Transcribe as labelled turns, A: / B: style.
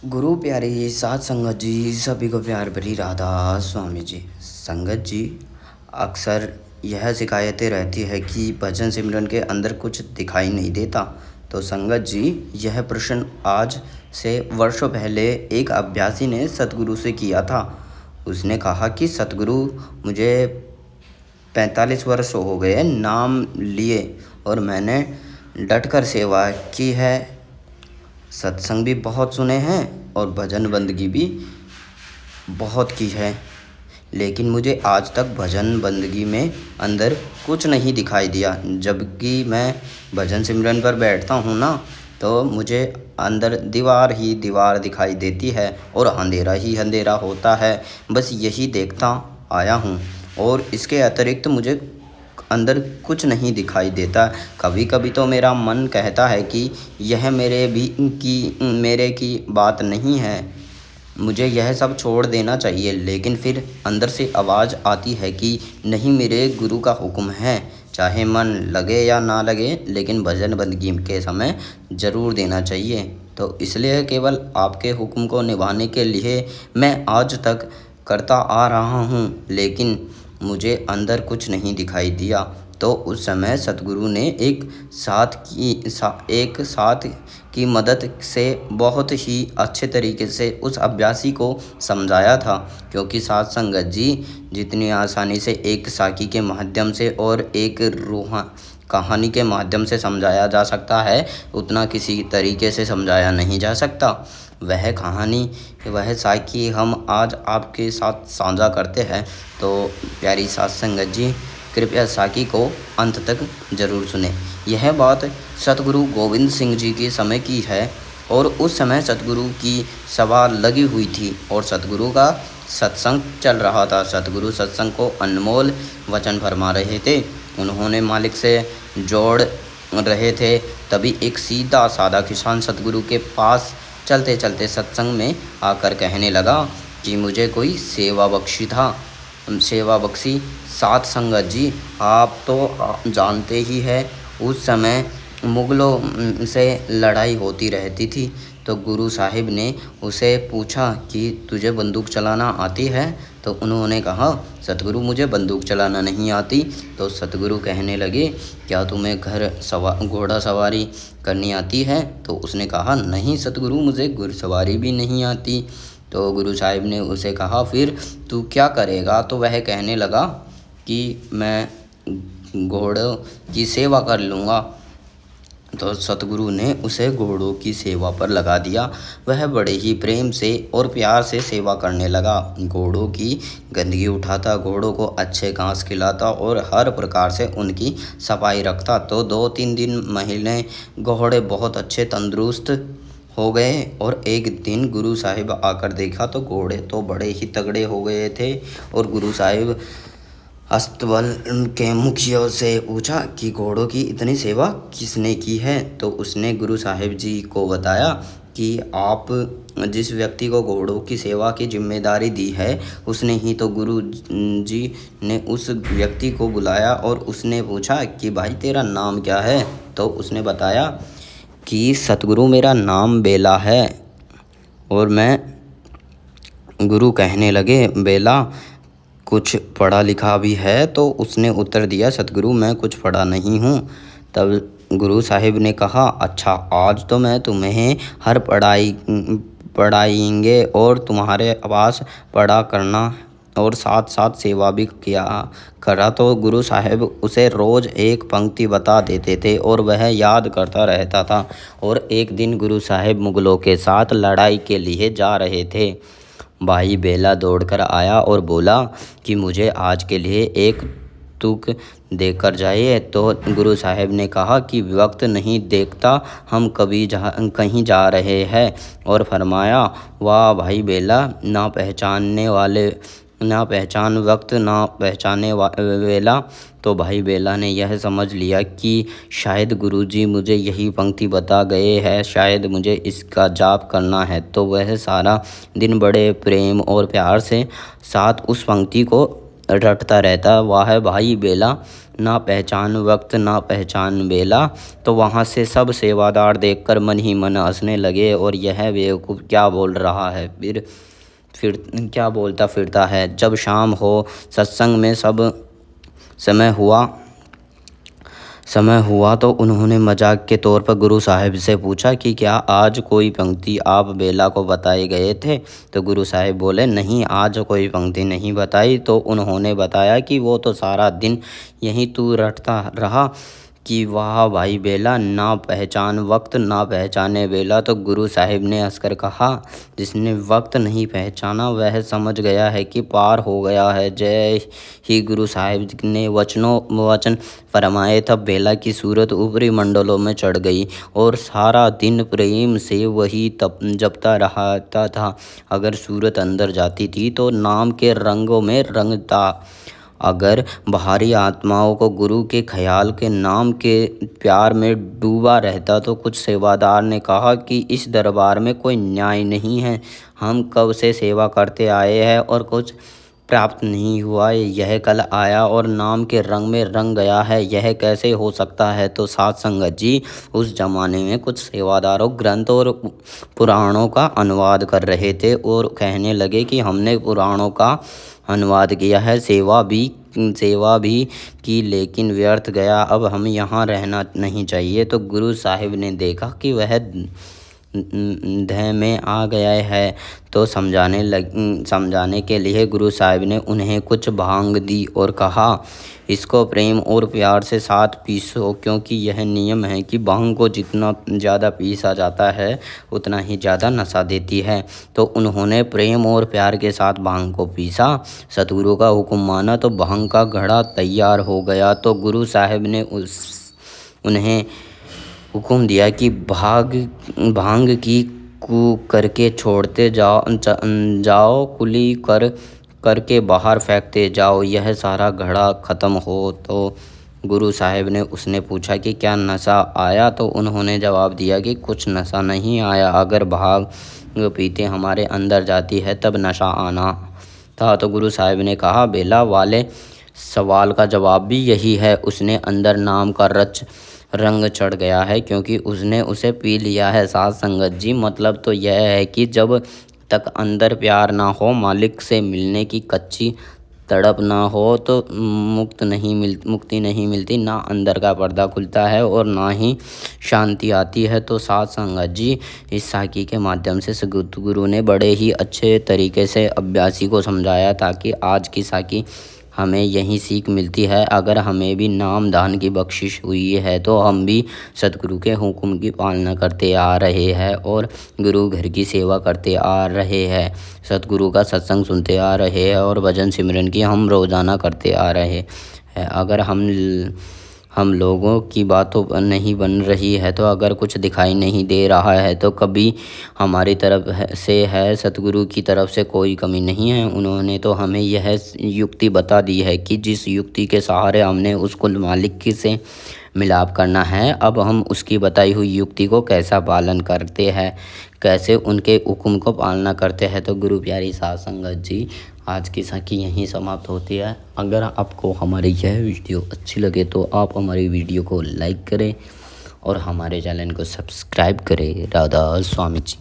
A: गुरु प्यारी साध संगत जी, सभी को प्यार भरी राधा स्वामी जी। संगत जी, अक्सर यह शिकायतें रहती है कि भजन सिमरन के अंदर कुछ दिखाई नहीं देता। तो संगत जी, यह प्रश्न आज से वर्षों पहले एक अभ्यासी ने सतगुरु से किया था। उसने कहा कि सतगुरु, मुझे 45 वर्ष हो गए नाम लिए और मैंने डटकर सेवा की है, सत्संग भी बहुत सुने हैं और भजन बंदगी भी बहुत की है, लेकिन मुझे आज तक भजन बंदगी में अंदर कुछ नहीं दिखाई दिया। जबकि मैं भजन सिमरन पर बैठता हूँ ना, तो मुझे अंदर दीवार ही दीवार दिखाई देती है और अंधेरा ही अंधेरा होता है। बस यही देखता आया हूँ और इसके अतिरिक्त मुझे अंदर कुछ नहीं दिखाई देता। कभी कभी तो मेरा मन कहता है कि यह मेरे की बात नहीं है, मुझे यह सब छोड़ देना चाहिए, लेकिन फिर अंदर से आवाज़ आती है कि नहीं, मेरे गुरु का हुक्म है, चाहे मन लगे या ना लगे, लेकिन भजन बंदगी के समय ज़रूर देना चाहिए। तो इसलिए केवल आपके हुक्म को निभाने के लिए मैं आज तक करता आ रहा हूँ, लेकिन मुझे अंदर कुछ नहीं दिखाई दिया। तो उस समय सतगुरु ने एक साथ की मदद से बहुत ही अच्छे तरीके से उस अभ्यासी को समझाया था। क्योंकि साध संगत जी, जितनी आसानी से एक साखी के माध्यम से और एक कहानी के माध्यम से समझाया जा सकता है, उतना किसी तरीके से समझाया नहीं जा सकता। वह कहानी, वह साखी हम आज आपके साथ साझा करते हैं। तो प्यारी साध संगत जी, कृपया साखी को अंत तक जरूर सुने। यह बात सतगुरु गोविंद सिंह जी के समय की है और उस समय सतगुरु की सभा लगी हुई थी और सतगुरु का सत्संग चल रहा था। सतगुरु सत्संग को अनमोल वचन फरमा रहे थे, उन्होंने मालिक से जोड़ रहे थे। तभी एक सीधा साधा किसान सतगुरु के पास चलते चलते सत्संग में आकर कहने लगा कि मुझे कोई सेवा बख्शी। साध संगत जी, आप तो जानते ही है, उस समय मुग़लों से लड़ाई होती रहती थी। तो गुरु साहिब ने उसे पूछा कि तुझे बंदूक चलाना आती है? तो उन्होंने कहा, सतगुरु, मुझे बंदूक चलाना नहीं आती। तो सतगुरु कहने लगे, क्या तुम्हें घोड़ा सवारी करनी आती है? तो उसने कहा, नहीं सतगुरु, मुझे घुड़सवारी भी नहीं आती। तो गुरु साहिब ने उसे कहा, फिर तू क्या करेगा? तो वह कहने लगा कि मैं घोड़ों की सेवा कर लूँगा। तो सतगुरु ने उसे घोड़ों की सेवा पर लगा दिया। वह बड़े ही प्रेम से और प्यार से सेवा करने लगा। घोड़ों की गंदगी उठाता, घोड़ों को अच्छे घास खिलाता और हर प्रकार से उनकी सफाई रखता। तो 2-3 दिन महीने घोड़े बहुत अच्छे तंदुरुस्त हो गए और एक दिन गुरु साहिब आकर देखा तो घोड़े तो बड़े ही तगड़े हो गए थे। और गुरु साहिब अस्तबल के मुखियों से पूछा कि घोड़ों की इतनी सेवा किसने की है? तो उसने गुरु साहिब जी को बताया कि आप जिस व्यक्ति को घोड़ों की सेवा की जिम्मेदारी दी है, उसने ही तो गुरु जी ने उस व्यक्ति को बुलाया और उसने पूछा कि भाई तेरा नाम क्या है? तो उसने बताया कि सतगुरु, मेरा नाम बेला है। और मैं गुरु कहने लगे, बेला, कुछ पढ़ा लिखा भी है? तो उसने उत्तर दिया, सतगुरु, मैं कुछ पढ़ा नहीं हूँ। तब गुरु साहिब ने कहा, अच्छा, आज तो मैं तुम्हें हर पढ़ाएंगे और तुम्हारे पास पढ़ा करना और साथ साथ सेवा भी किया करा। तो गुरु साहिब उसे रोज़ एक पंक्ति बता देते थे और वह याद करता रहता था। और एक दिन गुरु साहिब मुग़लों के साथ लड़ाई के लिए जा रहे थे। भाई बेला दौड़कर आया और बोला कि मुझे आज के लिए एक तुक देकर जाइए। तो गुरु साहिब ने कहा कि वक्त नहीं देखता, हम कहीं जा रहे हैं। और फरमाया, वाह भाई बेला, ना पहचान वक्त, ना पहचाने वेला। तो भाई बेला ने यह समझ लिया कि शायद गुरुजी मुझे यही पंक्ति बता गए हैं, शायद मुझे इसका जाप करना है। तो वह सारा दिन बड़े प्रेम और प्यार से साथ उस पंक्ति को रटता रहता, वाह भाई बेला, ना पहचान वक्त ना पहचान बेला। तो वहाँ से सब सेवादार देखकर मन ही मन हंसने लगे और यह बेवकूफ़ क्या बोल रहा है, फिर क्या बोलता फिरता है। जब शाम हो सत्संग में सब समय हुआ तो उन्होंने मजाक के तौर पर गुरु साहिब से पूछा कि क्या आज कोई पंक्ति आप बेला को बताए गए थे। तो गुरु साहिब बोले, नहीं, आज कोई पंक्ति नहीं बताई। तो उन्होंने बताया कि वो तो सारा दिन यहीं तू रटता रहा कि वाह भाई बेला, ना पहचान वक्त ना पहचाने बेला। तो गुरु साहिब ने हंसकर कहा, जिसने वक्त नहीं पहचाना वह समझ गया है कि पार हो गया है। जय ही गुरु साहिब ने वचन फरमाए, तब बेला की सूरत ऊपरी मंडलों में चढ़ गई और सारा दिन प्रेम से वही तप जपता रहता था। अगर सूरत अंदर जाती थी तो नाम के रंगों में रंगता, अगर बाहरी आत्माओं को गुरु के ख्याल के नाम के प्यार में डूबा रहता। तो कुछ सेवादार ने कहा कि इस दरबार में कोई न्याय नहीं है, हम कब से सेवा करते आए हैं और कुछ प्राप्त नहीं हुआ, यह कल आया और नाम के रंग में रंग गया है, यह कैसे हो सकता है। तो साध संगत जी, उस जमाने में कुछ सेवादारों ग्रंथ और पुराणों का अनुवाद कर रहे थे और कहने लगे कि हमने पुराणों का अनुवाद किया है, सेवा भी की, लेकिन व्यर्थ गया, अब हम यहाँ रहना नहीं चाहिए। तो गुरु साहिब ने देखा कि वह धै में आ गया है तो समझाने के लिए गुरु साहिब ने उन्हें कुछ भांग दी और कहा, इसको प्रेम और प्यार से साथ पीसो, क्योंकि यह नियम है कि भांग को जितना ज़्यादा पीसा जाता है उतना ही ज़्यादा नशा देती है। तो उन्होंने प्रेम और प्यार के साथ भांग को पीसा, सतगुरु का हुक्म माना तो भांग का घड़ा तैयार हो गया। तो गुरु साहिब ने उन्हें हुक्म दिया कि भांग की कू करके छोड़ते जाओ, कुली करके बाहर फेंकते जाओ, यह सारा घड़ा ख़त्म हो। तो गुरु साहिब ने उसने पूछा कि क्या नशा आया। तो उन्होंने जवाब दिया कि कुछ नशा नहीं आया, अगर भांग पीते हमारे अंदर जाती है तब नशा आना था। तो गुरु साहिब ने कहा, बेला वाले सवाल का जवाब भी यही है, उसने अंदर नाम का रंग चढ़ गया है क्योंकि उसने उसे पी लिया है। साध संगत जी, मतलब तो यह है कि जब तक अंदर प्यार ना हो, मालिक से मिलने की कच्ची तड़प ना हो तो मुक्ति नहीं मिलती, ना अंदर का पर्दा खुलता है और ना ही शांति आती है। तो साध संगत जी, इस साखी के माध्यम से सद्गुरु ने बड़े ही अच्छे तरीके से अभ्यासी को समझाया ताकि आज की साखी हमें यही सीख मिलती है। अगर हमें भी नाम दान की बख्शिश हुई है तो हम भी सतगुरु के हुक्म की पालना करते आ रहे हैं और गुरु घर की सेवा करते आ रहे हैं, सतगुरु का सत्संग सुनते आ रहे हैं और भजन सिमरन की हम रोज़ाना करते आ रहे हैं। अगर हम लोगों की बातों पर नहीं बन रही है तो अगर कुछ दिखाई नहीं दे रहा है तो कभी हमारी तरफ से है, सतगुरु की तरफ से कोई कमी नहीं है। उन्होंने तो हमें यह युक्ति बता दी है कि जिस युक्ति के सहारे हमने उसको मालिक से मिलाप करना है, अब हम उसकी बताई हुई युक्ति को कैसा पालन करते हैं, कैसे उनके हुक्म को पालना करते हैं। तो गुरु प्यारी साध संगत जी, आज की साखी यहीं समाप्त होती है। अगर आपको हमारी यह वीडियो अच्छी लगे तो आप हमारी वीडियो को लाइक करें और हमारे चैनल को सब्सक्राइब करें। राधा स्वामी जी।